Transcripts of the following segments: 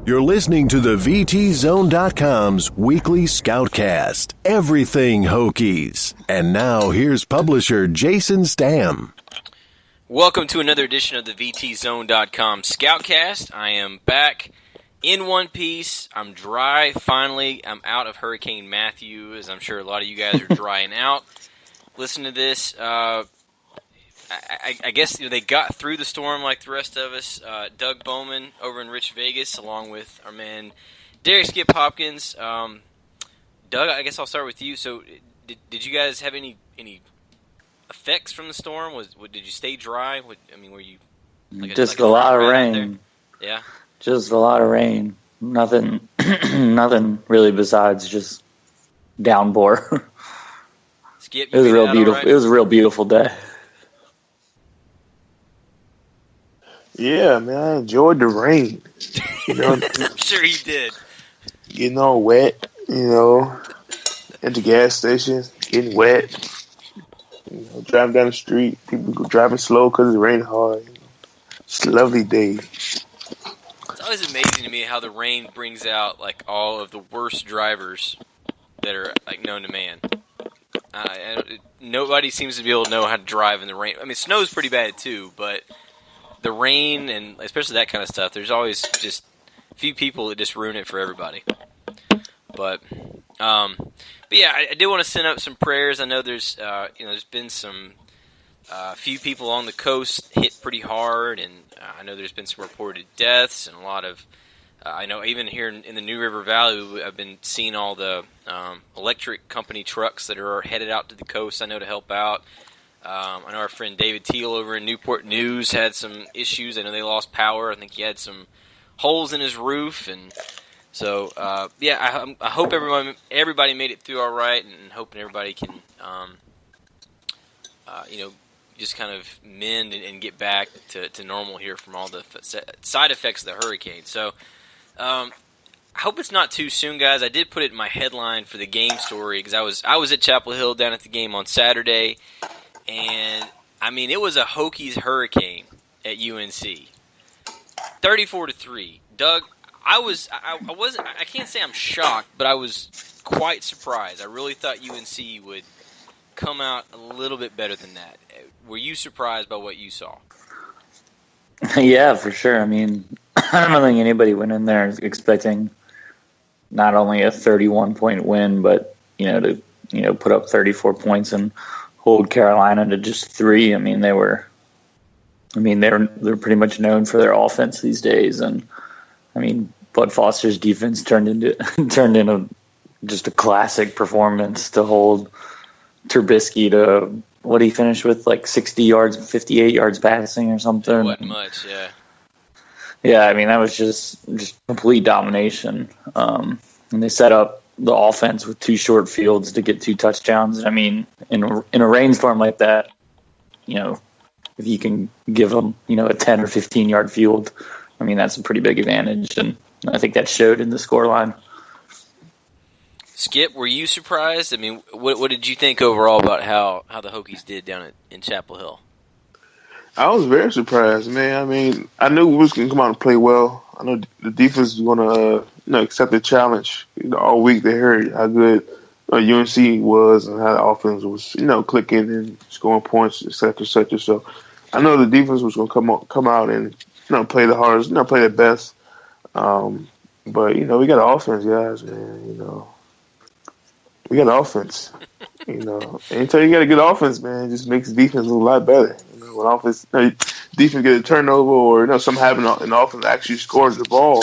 You're listening to the VTZone.com's weekly Scoutcast. Everything Hokies. And now here's publisher Jason Stamm. Welcome to another edition of the VTZone.com Scoutcast. I am back in one piece. I'm dry, finally. I'm out of Hurricane Matthew, as I'm sure a lot of you guys are drying out. Listen to this. I guess they got through the storm like the rest of us. Doug Bowman over in Rich Vegas, along with our man Derrick Skip Hopkins. Doug, I guess I'll start with you. So, did you guys have any effects from the storm? Did you stay dry? Were you just a lot of rain? Yeah, just a lot of rain. Nothing really besides just downpour. Skip, it was real beautiful. Right? It was a real beautiful day. Yeah, man, I enjoyed the rain. I'm sure you did. Getting all wet, at the gas station, getting wet. Driving down the street, people go driving slow because it rained hard. It's a lovely day. It's always amazing to me how the rain brings out like all of the worst drivers that are like known to man. Nobody seems to be able to know how to drive in the rain. I mean, snow's pretty bad too, but the rain and especially that kind of stuff, there's always just a few people that just ruin it for everybody. But yeah, I did want to send up some prayers. I know there's been some few people on the coast hit pretty hard, and I know there's been some reported deaths and a lot of. I know even here in the New River Valley, I've been seeing all the electric company trucks that are headed out to the coast. I know to help out. I know our friend David Teal over in Newport News had some issues. I know they lost power. I think he had some holes in his roof, and so yeah. I hope everybody made it through all right, and hoping everybody can, just kind of mend and get back to normal here from all the side effects of the hurricane. So I hope it's not too soon, guys. I did put it in my headline for the game story because I was at Chapel Hill down at the game on Saturday. And, I mean, it was a Hokies hurricane at UNC. 34-3. Doug, I can't say I'm shocked, but I was quite surprised. I really thought UNC would come out a little bit better than that. Were you surprised by what you saw? Yeah, for sure. I mean, I don't think anybody went in there expecting not only a 31-point win, but, to put up 34 points and hold Carolina to just 3. I mean, they're pretty much known for their offense these days, and I mean, Bud Foster's defense turned into just a classic performance to hold Trubisky to what he finished with, like 60 yards, 58 yards passing or something. It wasn't much, yeah. Yeah, I mean, that was just complete domination, and they set up the offense with 2 short fields to get 2 touchdowns. I mean, in a rainstorm like that, if you can give them, a 10 or 15 yard field, I mean, that's a pretty big advantage, and I think that showed in the scoreline. Skip, were you surprised? I mean, what did you think overall about how the Hokies did down in Chapel Hill? I was very surprised, man. I mean, I knew we was going to come out and play well. I know the defense was going to, accept the challenge. All week they heard how good UNC was and how the offense was, clicking and scoring points, et cetera, et cetera. So I know the defense was going to come out and, play the hardest, play their best. But, we got an offense, guys, man, We got an offense. Anytime you got a good offense, man, it just makes the defense look a lot better. When offense, defense get a turnover or something happen and the offense actually scores the ball,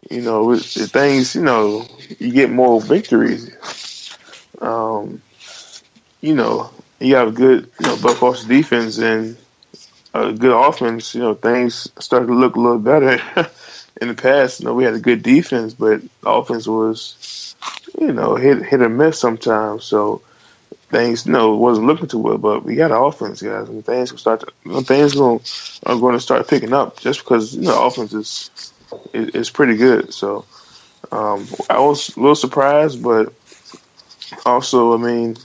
the things, you get more victories. You have a good, Bud Foster defense and a good offense. Things start to look a little better. In the past, we had a good defense, but the offense was, hit or miss sometimes. So things, wasn't looking too well. But we got an offense, guys, and things are going to start picking up just because the offense is pretty good. So I was a little surprised, but also, I mean,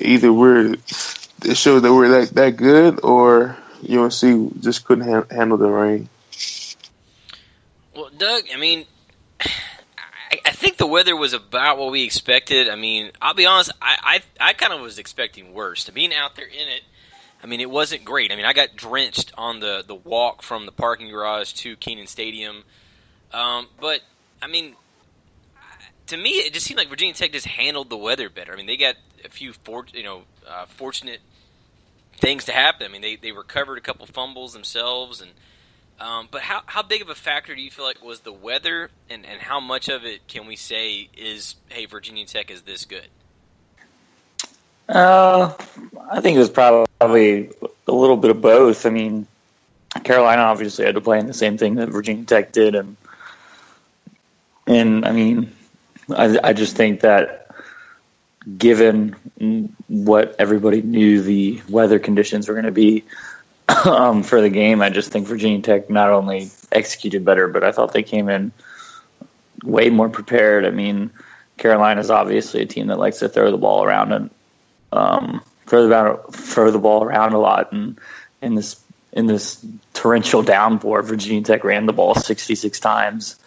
either it shows that we're that good, or UNC just couldn't handle the rain. Well, Doug, I mean, think the weather was about what we expected. I mean, I'll be honest, I kind of was expecting worse. Being out there in it, I mean, it wasn't great. I mean, I got drenched on the walk from the parking garage to Kenan Stadium. But, I mean, to me, it just seemed like Virginia Tech just handled the weather better. I mean, they got a few fortunate things to happen. I mean, they recovered a couple fumbles themselves. But how big of a factor do you feel like was the weather, and how much of it can we say is, hey, Virginia Tech is this good? I think it was probably a little bit of both. I mean, Carolina obviously had to play in the same thing that Virginia Tech did, and I mean, I just think that given what everybody knew the weather conditions were going to be for the game, I just think Virginia Tech not only executed better, but I thought they came in way more prepared. I mean, Carolina's obviously a team that likes to throw the ball around and throw the ball around a lot. And in this torrential downpour, Virginia Tech ran the ball 66 times,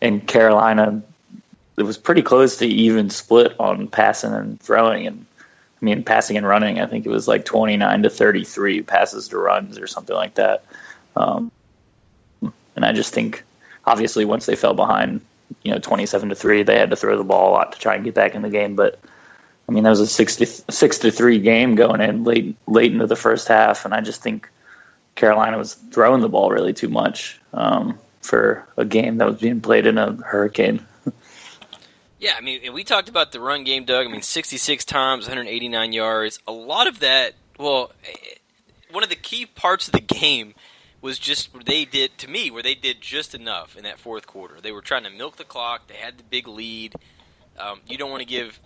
and Carolina, it was pretty close to even split on passing and throwing. And I mean, passing and running, I think it was like 29-33 passes to runs or something like that. And I just think, obviously, once they fell behind, 27-3, they had to throw the ball a lot to try and get back in the game. But I mean, that was a 6-3 game going in late into the first half, and I just think Carolina was throwing the ball really too much for a game that was being played in a hurricane. Yeah, I mean, and we talked about the run game, Doug. I mean, 66 times, 189 yards. A lot of that, well, one of the key parts of the game was just where they did just enough in that fourth quarter. They were trying to milk the clock. They had the big lead. You don't want to give,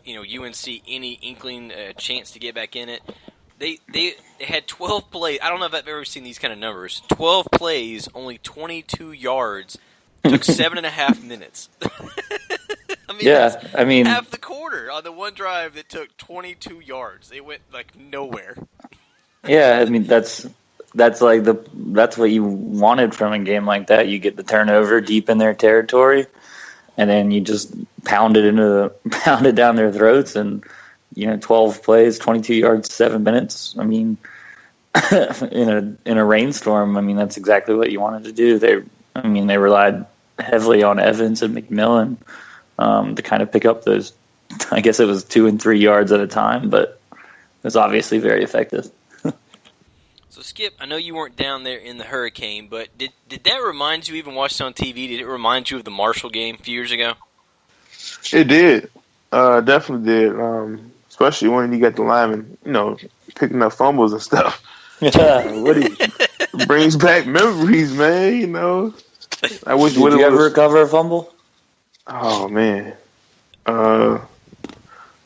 UNC any inkling chance to get back in it. They had 12 plays. I don't know if I've ever seen these kind of numbers. 12 plays, only 22 yards. Took 7.5 minutes. I mean, half the quarter on the one drive that took 22 yards. They went like nowhere. Yeah, I mean that's what you wanted from a game like that. You get the turnover deep in their territory, and then you just pound it down their throats. And 12 plays, 22 yards, 7 minutes. I mean, in a rainstorm, I mean that's exactly what you wanted to do. They relied heavily on Evans and McMillan to kind of pick up those, I guess it was 2 and 3 yards at a time, but it was obviously very effective. So, Skip, I know you weren't down there in the hurricane, but did that remind you, even watched it on TV, did it remind you of the Marshall game a few years ago? It did. Definitely did. Especially when you got the linemen, picking up fumbles and stuff. It brings back memories, man, I wish. Did you ever recover a fumble? Oh man, I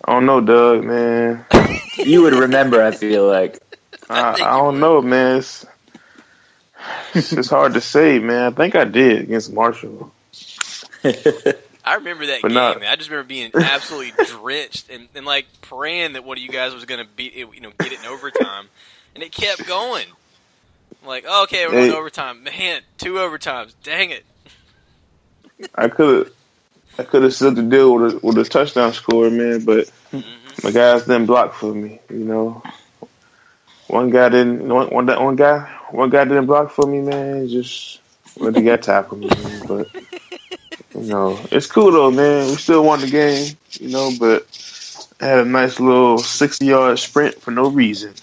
don't know, Doug. Man, you would remember. I feel like I don't know, man. It's hard to say, man. I think I did against Marshall. I remember that game, man. I just remember being absolutely drenched and like praying that one of you guys was going to get it in overtime, and it kept going. I'm like, okay, we're going overtime. Man, 2 overtimes. Dang it. I could have sealed the deal with a touchdown score, man, but my guys didn't block for me. One guy didn't block for me, man. Just really got tackled me, man. But it's cool though, man. We still won the game, but I had a nice little 60-yard sprint for no reason.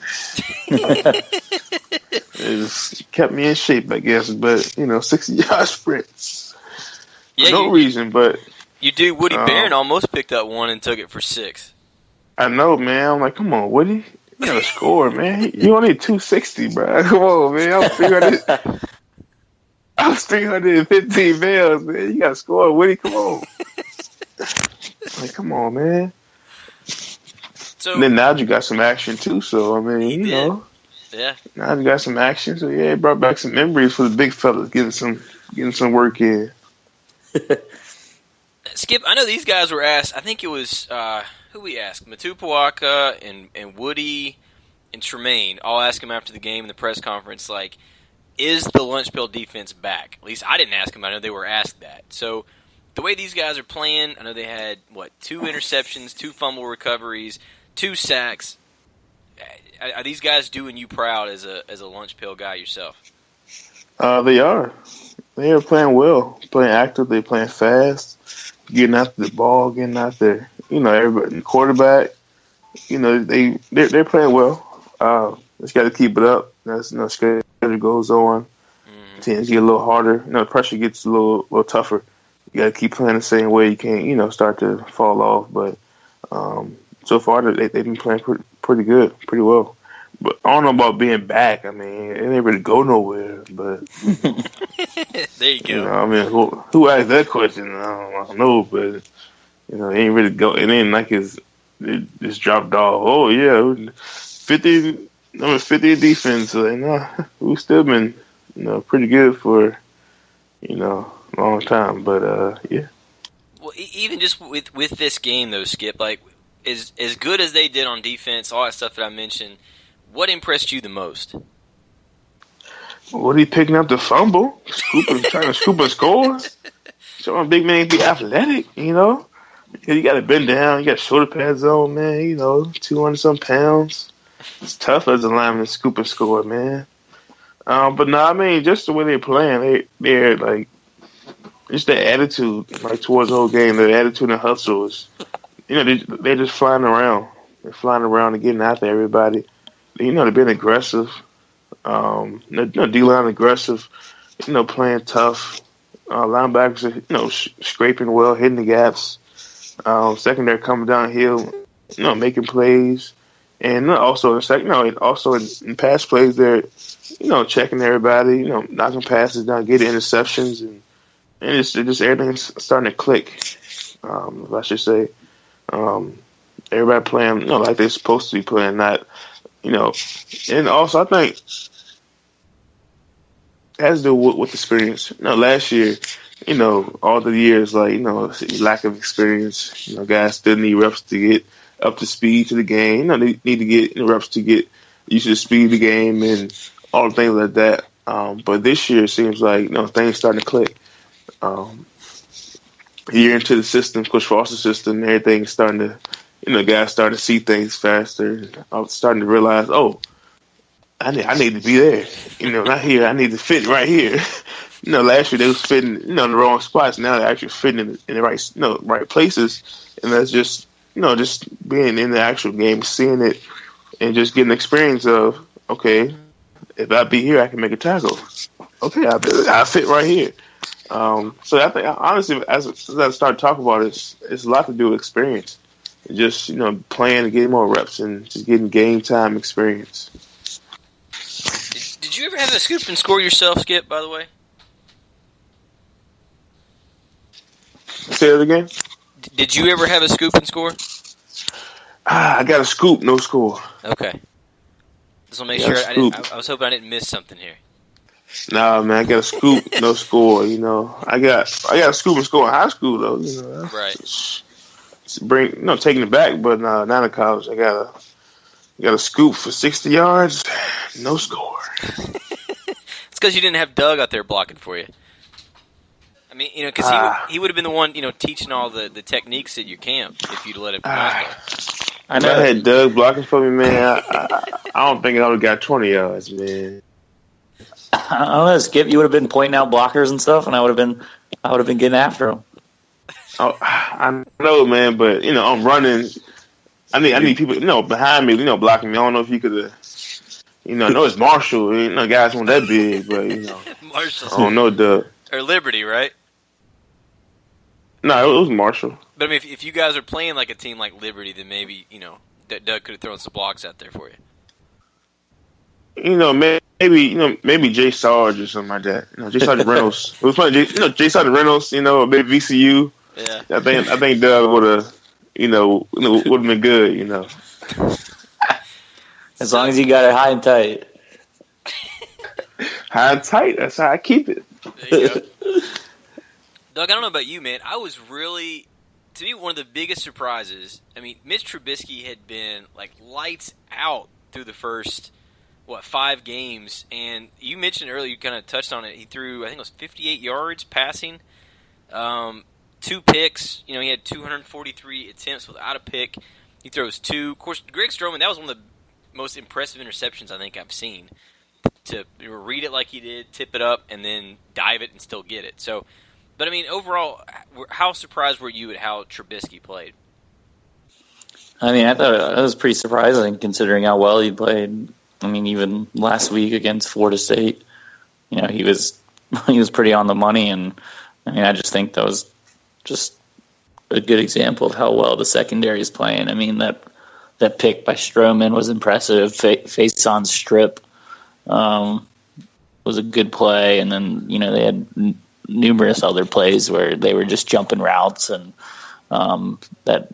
It just kept me in shape, I guess. But 60-yard sprints for no reason. But you do. Woody Barron almost picked up one and took it for 6. I know, man. I'm like, come on, Woody, you gotta score, man. You only 260, bro. Come on, man. I was 315 pounds, man. You gotta score, Woody. Come on. Like, come on, man. So and then Najee got some action too. So I mean, yeah. Najee got some action. So yeah, it brought back some memories for the big fellas getting some work in. Skip, I know these guys were asked. I think it was who we asked, Matupuaka and Woody and Tremaine. All asked him after the game in the press conference, like, is the lunch pail defense back? At least I didn't ask him. I know they were asked that. So the way these guys are playing, I know they had, 2 interceptions, 2 fumble recoveries, 2 sacks. Are these guys doing you proud as a lunch pail guy yourself? They are. They are playing well, playing active. They playing fast, getting after the ball, getting out there. Everybody, the quarterback. They're playing well. Just got to keep it up. As schedule goes on, things get a little harder. The pressure gets a little tougher. You got to keep playing the same way. You can't, start to fall off. But so far, they've been playing pretty good, pretty well. But I don't know about being back. I mean, it ain't really go nowhere. But there you go. Who asked that question? I don't know. But it ain't really go. It ain't like it just dropped off. Oh yeah, 50. Number 50 defense. So, we've still been, pretty good for, a long time. But yeah. Well, even just with this game though, Skip, like as good as they did on defense, all that stuff that I mentioned, what impressed you the most? What he picking up the fumble, trying to scoop and score. Showing big man be athletic, You got to bend down. You got shoulder pads on, man. 200-some pounds. It's tough as a lineman to scoop and score, man. But no, I mean, just the way they're playing, they're like, just their attitude, like towards the whole game, their attitude and hustle is, they're just flying around. They're flying around and getting after everybody. They're being aggressive. D-line aggressive, playing tough. Linebackers are, scraping well, hitting the gaps. Secondary coming downhill, making plays. And also, in pass plays, they're, checking everybody, knocking passes down, getting interceptions, and it's just everything's starting to click. I should say, everybody playing, like they're supposed to be playing, not, And also, I think it has to do with experience. Last year, all the years, like, lack of experience. Guys still need reps to get up to speed to the game. They need to get reps to get used to the speed of the game and all the things like that. But this year it seems like things starting to click. A year into the system, Coach Foster's system, everything's starting to, guys starting to see things faster. I'm starting to realize, I need to be there. Not here. I need to fit right here. Last year they was fitting, in the wrong spots. Now they're actually fitting in the right, right places, and that's just. Just being in the actual game, seeing it, and just getting the experience of, okay, if I be here, I can make a tackle. Okay, I fit right here. So I think, honestly, as I started talking about it, it's a lot to do with experience. Just, playing and getting more reps and just getting game time experience. Did you ever have a scoop and score yourself, Skip, by the way? Say it again? Did you ever have a scoop and score? I got a scoop, no score. Okay. Just want to make sure I was hoping I didn't miss something here. Nah, man, I got a scoop, no score. I got a scoop and score in high school though. Right. Taking it back, but not in college. I got a scoop for 60 yards, no score. It's because you didn't have Doug out there blocking for you. I mean, because he would have been the one, teaching all the techniques at your camp if you'd let him come out there. I know. I had Doug blocking for me, man. I don't think I would have got 20 yards, man. I don't know, Skip. You would have been pointing out blockers and stuff, and I would have been getting after them. Oh, I know, man, but I'm running. I need people, behind me, blocking me. I don't know if you could have. I know it's Marshall. Guys weren't that big, but Marshall. I don't know, Doug. Or Liberty, right? No, it was Marshall. But I mean, if you guys are playing like a team like Liberty, then maybe Doug could have thrown some blocks out there for you. Maybe Jay Sarge or something like that. Jay Sarge Reynolds. It was funny. Jay Sarge Reynolds. Maybe VCU. Yeah. I think Doug would have. Would have been good. As long as you got it high and tight. High and tight. That's how I keep it. There you go. Doug, I don't know about you, man. I was really, to me, one of the biggest surprises. I mean, Mitch Trubisky had been like lights out through the first, 5 games. And you mentioned earlier, you kind of touched on it. He threw, I think it was 58 yards passing. To 2 picks. You know, he had 243 attempts without a pick. He throws 2. Of course, Greg Stroman, that was one of the most impressive interceptions I think I've seen. To read it like he did, tip it up, and then dive it and still get it. So, but I mean, overall, how surprised were you at how Trubisky played? I mean, I thought it was pretty surprising considering how well he played. I mean, even last week against Florida State, you know, he was pretty on the money, and I mean, I just think that was just a good example of how well the secondary is playing. I mean, that pick by Stroman was impressive. Faison's strip was a good play, and then, you know, they had numerous other plays where they were just jumping routes, and that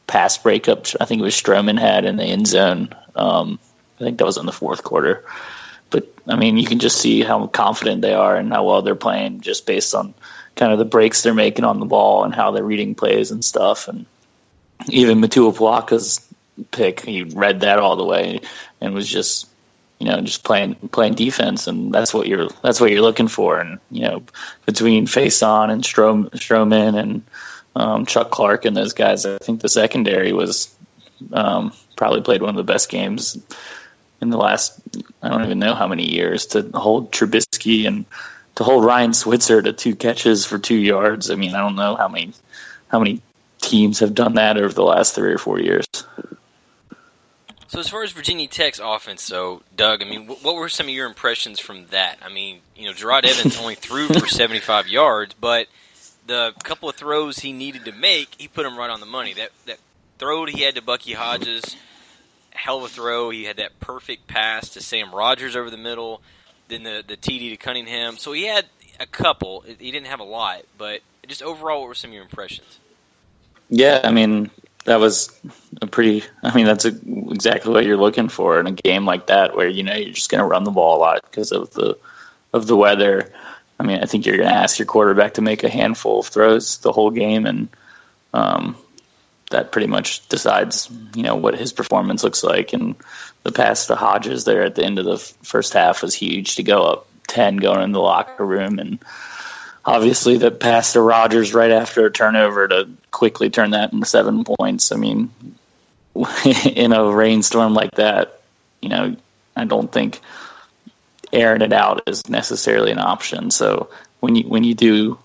pass breakup I think it was Stroman had in the end zone. I think that was in the fourth quarter. But I mean, you can just see how confident they are and how well they're playing just based on kind of the breaks they're making on the ball and how they're reading plays and stuff. And even Matua Palaka's pick, he read that all the way and was just, you know, just playing defense, and that's what you're looking for. And, you know, between Faison and Stroman and Chuck Clark and those guys, I think the secondary was probably played one of the best games in the last, I don't even know how many years, to hold Trubisky and to hold Ryan Switzer to 2 catches for 2 yards. I mean, I don't know how many teams have done that over the last 3 or 4 years. So as far as Virginia Tech's offense, so Doug, I mean, what were some of your impressions from that? I mean, you know, Gerard Evans only threw for 75 yards, but the couple of throws he needed to make, he put them right on the money. That throw he had to Bucky Hodges, hell of a throw. He had that perfect pass to Sam Rogers over the middle, then the TD to Cunningham. So he had a couple. He didn't have a lot, but just overall, what were some of your impressions? Yeah, I mean, that was that's exactly what you're looking for in a game like that, where, you know, you're just going to run the ball a lot because of the weather. I mean, I think you're going to ask your quarterback to make a handful of throws the whole game, and that pretty much decides, you know, what his performance looks like. And the pass to Hodges there at the end of the first half was huge to go up 10 going in the locker room, and obviously the pass to Rodgers right after a turnover to quickly turn that into 7 points. I mean, in a rainstorm like that, you know, I don't think airing it out is necessarily an option. So when you do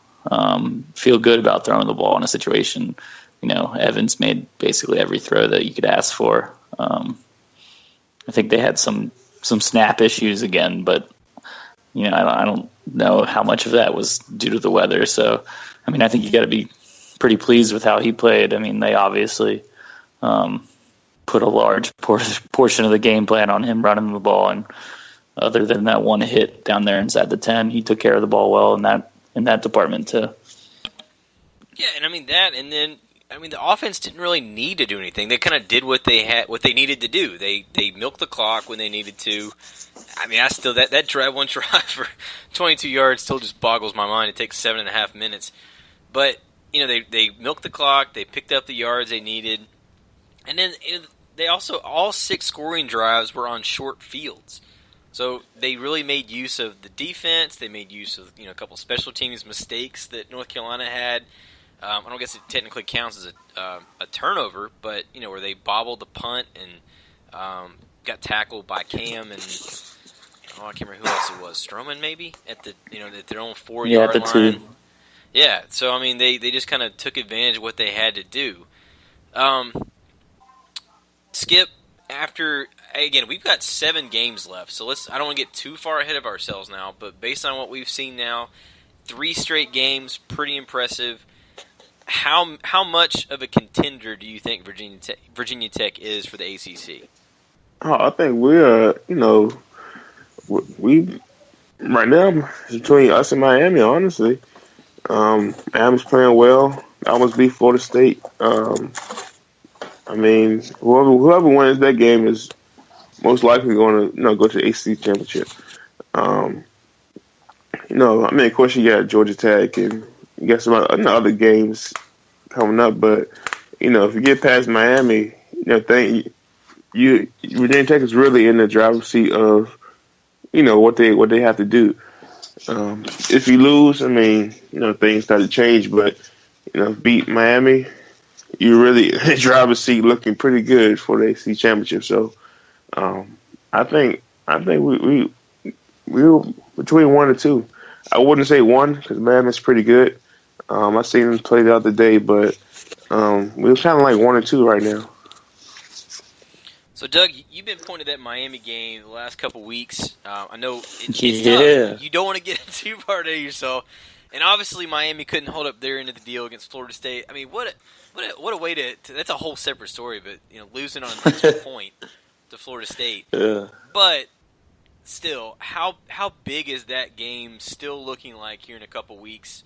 feel good about throwing the ball in a situation, you know, Evans made basically every throw that you could ask for. I think they had some snap issues again, but, you know, I don't know how much of that was due to the weather. So, I mean, I think you got to be pretty pleased with how he played. I mean, they obviously put a large portion of the game plan on him running the ball, and other than that one hit down there inside the 10, he took care of the ball well in that department too. Yeah, and I mean that, and then the offense didn't really need to do anything. They kind of did what they needed to do. They milked the clock when they needed to. I mean, that one drive for 22 yards still just boggles my mind. It takes 7.5 minutes, but you know, they milked the clock. They picked up the yards they needed, and then they also, all 6 scoring drives were on short fields. So they really made use of the defense. They made use of, you know, a couple special teams mistakes that North Carolina had. I don't guess it technically counts as a turnover, but, you know, where they bobbled the punt and got tackled by Cam and I can't remember who else it was. Stroman maybe at their own 4-yard line. 2. Yeah, so I mean they just kind of took advantage of what they had to do. Skip, after again, we've got 7 games left, so I don't want to get too far ahead of ourselves now, but based on what we've seen now, 3 straight games, pretty impressive. How much of a contender do you think Virginia Tech is for the ACC? Oh, I think we're, we right now between us and Miami, honestly. Miami's playing well. Almost beat Florida State. I mean, whoever wins that game is most likely going to go to the ACC championship. Of course you got Georgia Tech and you got some other games coming up, but if you get past Miami, Virginia Tech is really in the driver's seat of what they have to do. If you lose, things start to change, but beat Miami, you really driver's seat looking pretty good for the ACC championship. So, I think we're between 1 and 2. I wouldn't say 1 because Miami's pretty good. I seen them play the other day, but we're kind of like 1 and 2 right now. So, Doug, you've been pointing at that Miami game the last couple weeks. I know it's tough. You don't want to get too far ahead of yourself. And obviously, Miami couldn't hold up their end of the deal against Florida State. I mean, what a way to that's a whole separate story. But losing on an extra point to Florida State. Yeah. But still, how big is that game still looking like here in a couple weeks?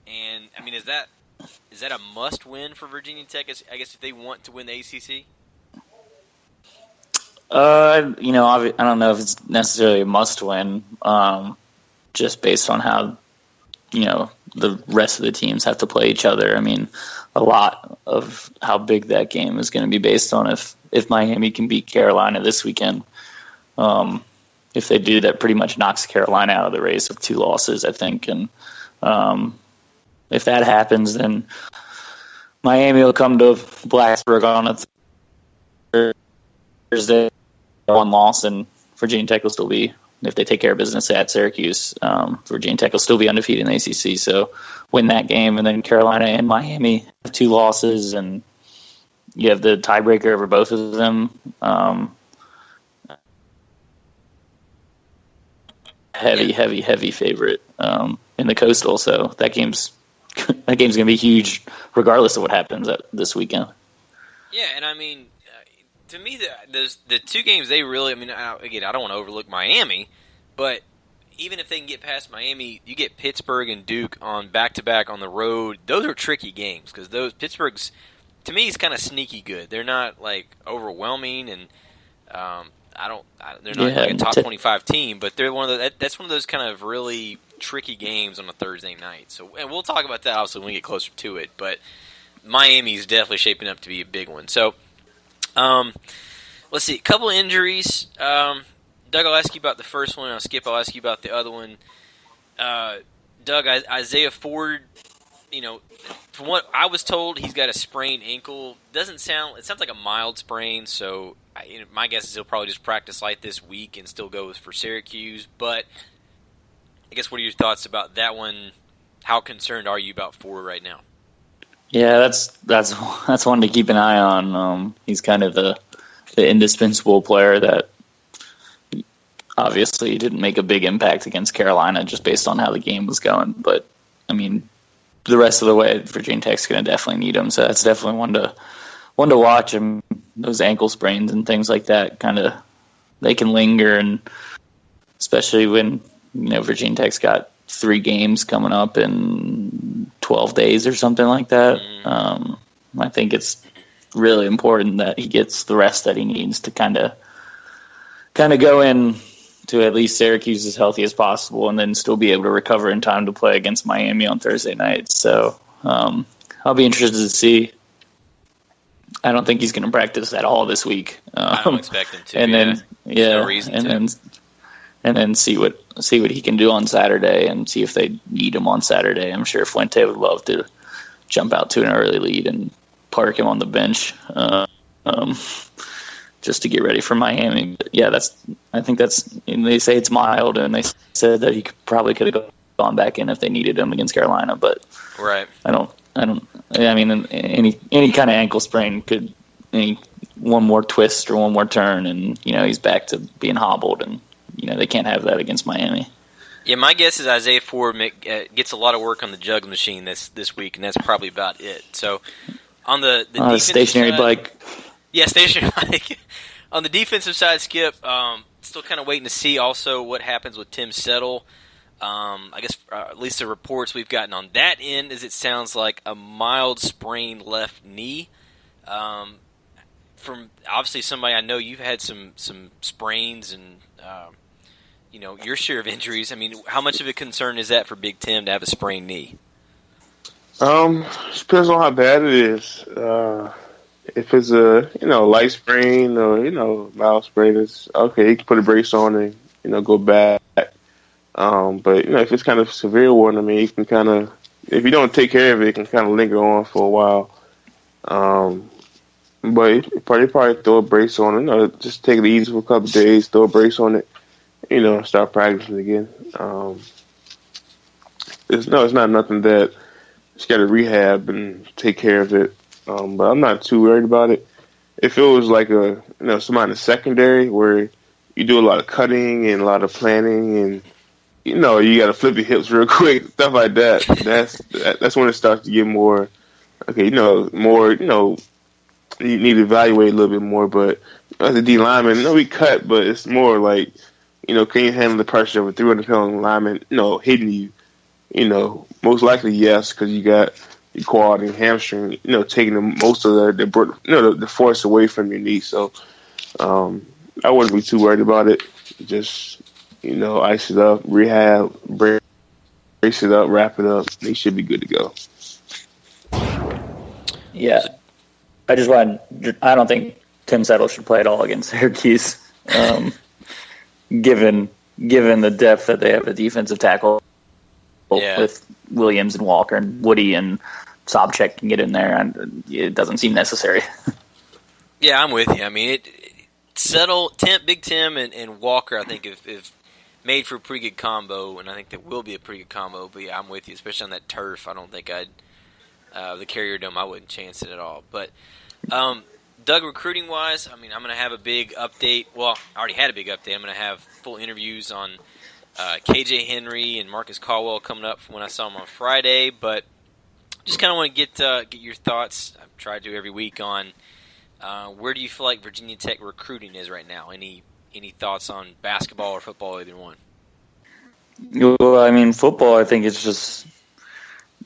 And I mean, is that a must win for Virginia Tech? I guess if they want to win the ACC. I don't know if it's necessarily a must-win, just based on how, the rest of the teams have to play each other. I mean, a lot of how big that game is going to be based on if Miami can beat Carolina this weekend. If they do, that pretty much knocks Carolina out of the race with 2 losses, I think. And if that happens, then Miami will come to Blacksburg on a Thursday. 1 loss, and Virginia Tech will still be, if they take care of business at Syracuse, Virginia Tech will still be undefeated in the ACC. So win that game, and then Carolina and Miami have 2 losses, and you have the tiebreaker over both of them. Heavy favorite in the Coastal. So that game's going to be huge, regardless of what happens this weekend. Yeah, and I mean, to me, the 2 games they really, again, I don't want to overlook Miami, but even if they can get past Miami, you get Pittsburgh and Duke on back-to-back on the road. Those are tricky games because Pittsburgh's, to me, is kind of sneaky good. They're not like overwhelming, and they're not like a top 25 team, but they're that's one of those kind of really tricky games on a Thursday night. So, and we'll talk about that obviously when we get closer to it, but Miami is definitely shaping up to be a big one. So, let's see, a couple of injuries. Doug, I'll ask you about the first one. Skip, I'll ask you about the other one. Doug, Isaiah Ford, from what I was told, he's got a sprained ankle. It sounds like a mild sprain, so my guess is he'll probably just practice light this week and still go for Syracuse. But I guess, what are your thoughts about that one? How concerned are you about Ford right now? Yeah, that's one to keep an eye on. He's kind of the indispensable player that obviously didn't make a big impact against Carolina just based on how the game was going. But, I mean, the rest of the way, Virginia Tech's going to definitely need him. So that's definitely one to watch. And those ankle sprains and things like that they can linger, and especially when, Virginia Tech's got 3 games coming up in 12 days or something like that. I think it's really important that he gets the rest that he needs to kind of go in to at least Syracuse as healthy as possible, and then still be able to recover in time to play against Miami on Thursday night. So I'll be interested to see. I don't think he's going to practice at all this week. I don't expect him to. And then no reason to. And then see what he can do on Saturday, and see if they need him on Saturday. I'm sure Fuente would love to jump out to an early lead and park him on the bench, just to get ready for Miami. But yeah, I think they say it's mild, and they said that he probably could have gone back in if they needed him against Carolina. But right, I mean, any kind of ankle sprain could, one more twist or one more turn, and he's back to being hobbled, and they can't have that against Miami. Yeah, my guess is Isaiah Ford gets a lot of work on the jug machine this week, and that's probably about it. So on the stationary side, bike. Yeah, stationary bike. On the defensive side, Skip, still kind of waiting to see also what happens with Tim Settle. I guess at least the reports we've gotten on that end is it sounds like a mild sprained left knee. From obviously somebody I know, you've had some sprains and your share of injuries. I mean, how much of a concern is that for Big Tim to have a sprained knee? Depends on how bad it is. If it's a light sprain or mild sprain, it's okay. He can put a brace on and go back. But if it's kind of a severe one, I mean, he can kind of if you don't take care of it, it can kind of linger on for a while. But you probably throw a brace on it. Just take it easy for a couple of days, throw a brace on it, start practicing again. It's not nothing that you got to rehab and take care of it. But I'm not too worried about it. If it was like somebody in the secondary where you do a lot of cutting and a lot of planning and you got to flip your hips real quick, stuff like that. That's when it starts to get more. Okay, more. You need to evaluate a little bit more. But as a D lineman, we cut, but it's more like, can you handle the pressure of a 300-pound lineman, hitting you? Most likely yes, because you got your quad and hamstring, taking most of the force away from your knee. So I wouldn't be too worried about it. Just, ice it up, rehab, brace it up, wrap it up. They should be good to go. Yeah. I don't think Tim Settle should play at all against Syracuse, given the depth that they have at defensive tackle with Williams and Walker and Woody and Sobchak can get in there, and it doesn't seem necessary. Yeah, I'm with you. I mean, Settle, Big Tim, and Walker, I think, if made for a pretty good combo, and I think that will be a pretty good combo. But yeah, I'm with you, especially on that turf. I don't think the Carrier Dome, I wouldn't chance it at all. But Doug, recruiting-wise, I mean, I'm going to have a big update. Well, I already had a big update. I'm going to have full interviews on KJ Henry and Marcus Caldwell coming up from when I saw them on Friday. But just kind of want to get your thoughts. I've tried to every week on where do you feel like Virginia Tech recruiting is right now? Any thoughts on basketball or football, either one? Well, I mean, football, I think it's just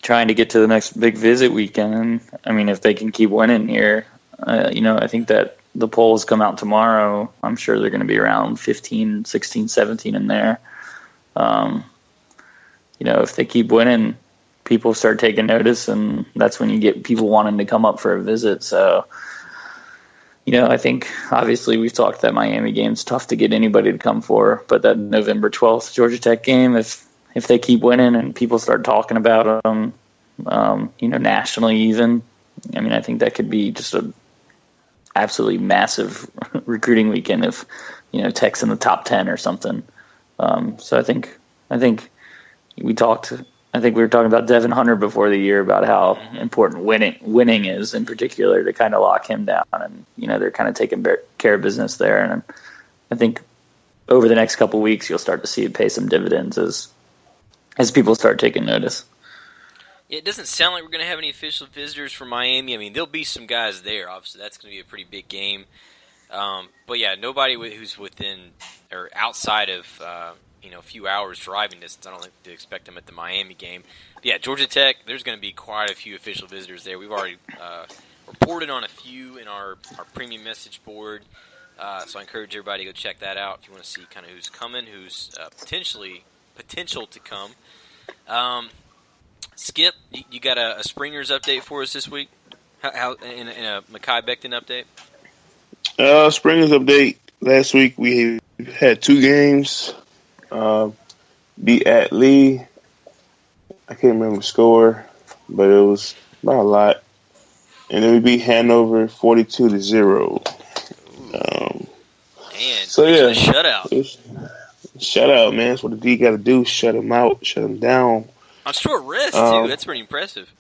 trying to get to the next big visit weekend. I mean, if they can keep winning here, I think that the polls come out tomorrow. I'm sure they're going to be around 15, 16, 17 in there. If they keep winning, people start taking notice, and that's when you get people wanting to come up for a visit. So, I think obviously we've talked that Miami game's tough to get anybody to come for, but that November 12th Georgia Tech game, if they keep winning and people start talking about them, nationally even, I mean, I think that could be just a absolutely massive recruiting weekend if, Tech's in the top 10 or something. So I think we were talking about Devin Hunter before the year about how important winning is in particular to kind of lock him down, and they're kind of taking care of business there. And I think over the next couple of weeks you'll start to see it pay some dividends as people start taking notice. It doesn't sound like we're going to have any official visitors from Miami. I mean, there'll be some guys there. Obviously, that's going to be a pretty big game. But yeah, nobody who's within or outside of a few hours driving distance. I don't think they expect them at the Miami game. But yeah, Georgia Tech, there's going to be quite a few official visitors there. We've already reported on a few in our premium message board. So I encourage everybody to go check that out if you want to see kind of who's coming, who's potential to come. Skip, you got a Springers update for us this week? How in a Mekhi Becton update? Springers update. Last week we had 2 games. Beat at Lee. I can't remember the score, but it was not a lot. And then we beat Hanover 42-0. So yeah, shutout. Shutout, man. That's what the D got to do. Shut them out. Shut them down. On short rest, too. That's pretty impressive.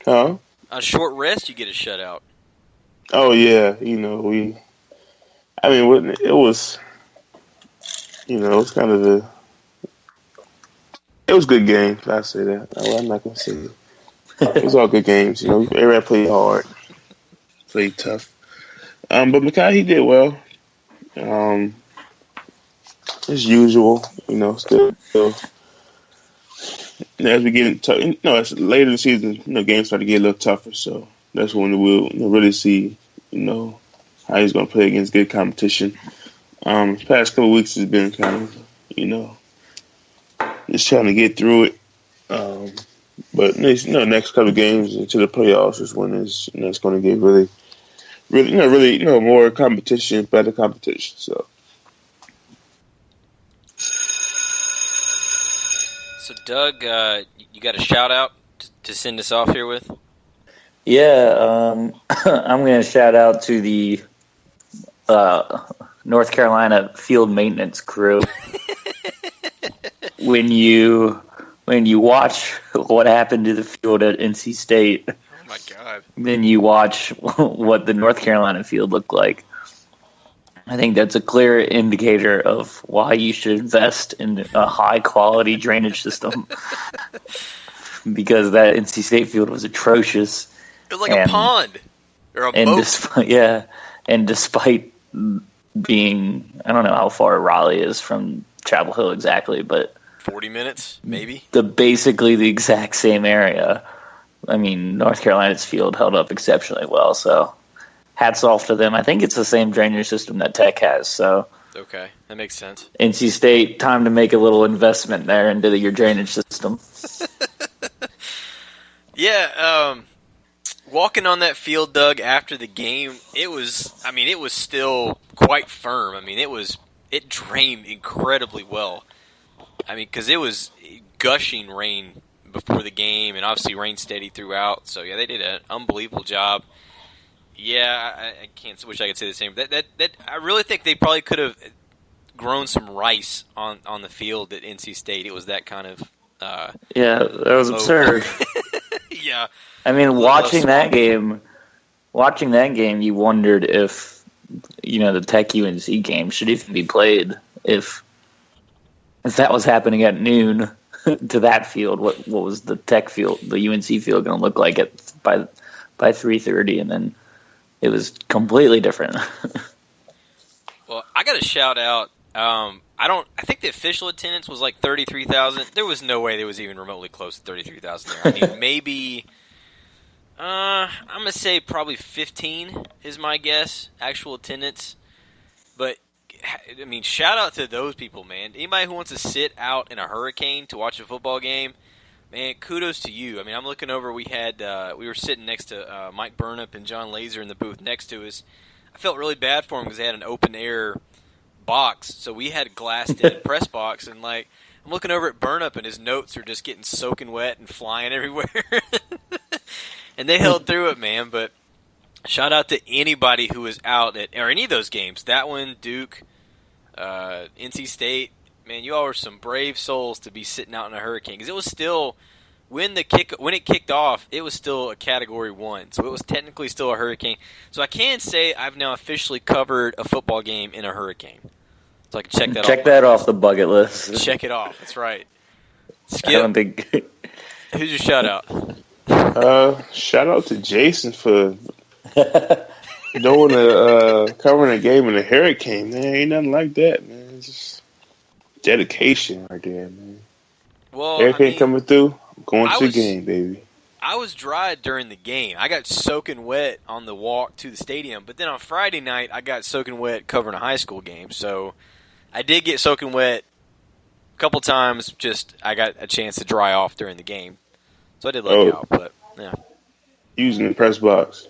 Huh? On short rest, you get a shutout. Oh, yeah. It was, it's kind of it was good games. I say that. I'm not going to say it. It was all good games. Everybody played hard, played tough. But Mekhi, he did well. As usual, still. As we get into, it's later in the season, games start to get a little tougher. So that's when we'll really see, how he's going to play against good competition. The past couple of weeks has been kind of, just trying to get through it. But next couple of games into the playoffs is when it's going to get really, more competition, better competition. So Doug, you got a shout out to send us off here with? Yeah, I'm going to shout out to the North Carolina field maintenance crew. When you watch what happened to the field at NC State, Oh my God! then you watch what the North Carolina field looked like. I think that's a clear indicator of why you should invest in a high-quality drainage system, because that NC State field was atrocious. It was like a pond or a boat. And despite being, I don't know how far Raleigh is from Chapel Hill exactly, but 40 minutes, maybe. Basically the exact same area. I mean, North Carolina's field held up exceptionally well, so hats off to them. I think it's the same drainage system that Tech has, so. Okay, that makes sense. NC State, time to make a little investment there into your drainage system. Yeah, walking on that field, Doug, after the game, it was still quite firm. I mean, it drained incredibly well. I mean, because it was gushing rain before the game, and obviously rain steady throughout. So yeah, they did an unbelievable job. Yeah, I can't wish I could say the same. That I really think they probably could have grown some rice on the field at NC State. It was that kind of yeah, that was absurd. Yeah, I mean, watching that game, you wondered if the Tech UNC game should even be played if that was happening at noon to that field. What was the Tech field, the UNC field, going to look like by 3:30, and then it was completely different. Well, I got to shout out. I think the official attendance was like 33,000. There was no way there was even remotely close to 33,000 there. I mean, maybe I'm gonna say probably 15 is my guess. Actual attendance, but I mean, shout out to those people, man. Anybody who wants to sit out in a hurricane to watch a football game, man, kudos to you. I mean, I'm looking over. We were sitting next to Mike Burnup and John Laser in the booth next to us. I felt really bad for them because they had an open air box, so we had a glassed-in press box, and like I'm looking over at Burnup, and his notes are just getting soaking wet and flying everywhere. And they held through it, man. But shout out to anybody who was out at or any of those games. That one, Duke, NC State. Man, you all were some brave souls to be sitting out in a hurricane, because it was still when it kicked off, it was still a Category 1, so it was technically still a hurricane. So I can say I've now officially covered a football game in a hurricane. So I can check that off. Check that off the bucket list. Check it off. That's right. Skip. I don't think. Who's your shout out? Shout out to Jason for covering a game in a hurricane, man. Ain't nothing like that, man. It's just dedication right there, man. Well, hurricane coming through, I'm going to the game, baby. I was dry during the game. I got soaking wet on the walk to the stadium, but then on Friday night, I got soaking wet covering a high school game. So I did get soaking wet a couple times. Just I got a chance to dry off during the game, so I did luck out. But yeah, using the press box.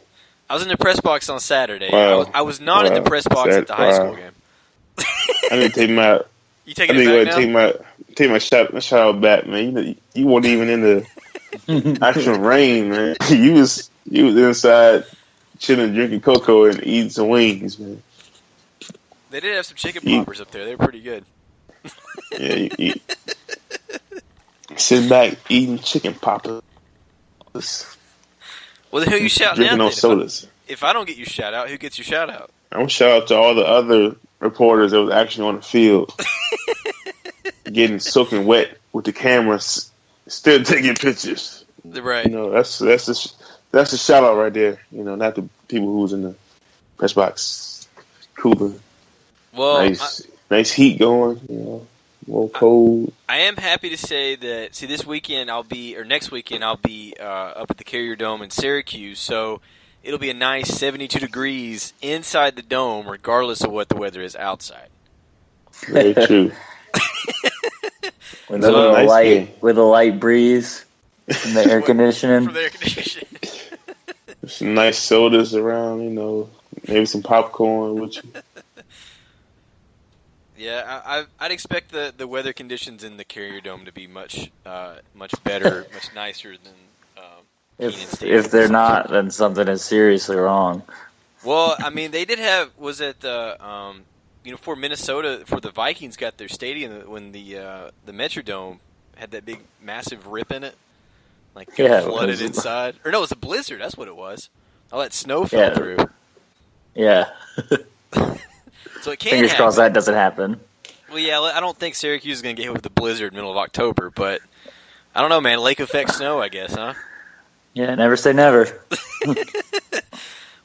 I was in the press box on Saturday. Wow. I was not in the press box at the high school game. I didn't take my. You taking it back now? Take my shout out back, man. You weren't even in the actual rain, man. You was inside chilling, drinking cocoa, and eating some wings, man. They did have some chicken poppers up there. They were pretty good. Yeah, you sitting back eating chicken poppers. Well, then who you shouting drinking out? Those sodas. If I don't get you shout out, who gets your shout out? I'm gonna shout out to all the other reporters that was actually on the field, getting soaking wet with the cameras, still taking pictures. Right. That's a shout out right there. Not the people who was in the press box, cooler. Well, nice heat going. A little cold. I am happy to say that. See, next weekend I'll be up at the Carrier Dome in Syracuse. So it'll be a nice 72 degrees inside the dome, regardless of what the weather is outside. Very true. With a light breeze from the air conditioning. From the air conditioning. Some nice sodas around, maybe some popcorn with you. Yeah, I'd expect the weather conditions in the Carrier Dome to be much better, much nicer If they're not, then something is seriously wrong. Well, I mean, they did have for Minnesota, for the Vikings got their stadium when the Metrodome had that big massive rip in it, flooded inside. Or no, it was a blizzard. That's what it was. All that snow fell through. Yeah. So it can't Fingers crossed that doesn't happen. Well, yeah, I don't think Syracuse is going to get hit with a blizzard middle of October, but I don't know, man. Lake effect snow, I guess, huh? Yeah, never say never.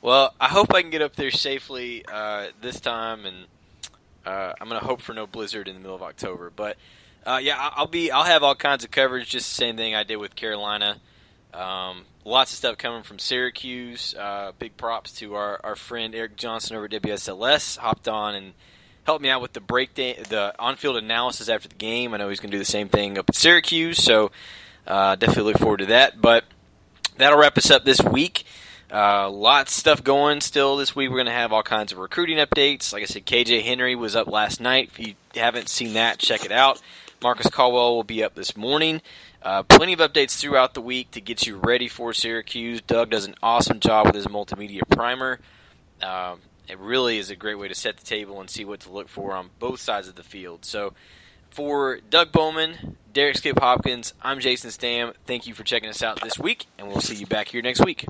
Well, I hope I can get up there safely this time, and I'm going to hope for no blizzard in the middle of October. But I'll have all kinds of coverage, just the same thing I did with Carolina. Lots of stuff coming from Syracuse. Big props to our friend Eric Johnson over at WSLS. Hopped on and helped me out with the on-field analysis after the game. I know he's going to do the same thing up at Syracuse, so definitely look forward to that. But that'll wrap us up this week. Lots of stuff going still this week. We're going to have all kinds of recruiting updates. Like I said, KJ Henry was up last night. If you haven't seen that, check it out. Marcus Caldwell will be up this morning. Plenty of updates throughout the week to get you ready for Syracuse. Doug does an awesome job with his multimedia primer. It really is a great way to set the table and see what to look for on both sides of the field. So for Doug Bowman, Derrick Skip Hopkins, I'm Jason Stamm. Thank you for checking us out this week, and we'll see you back here next week.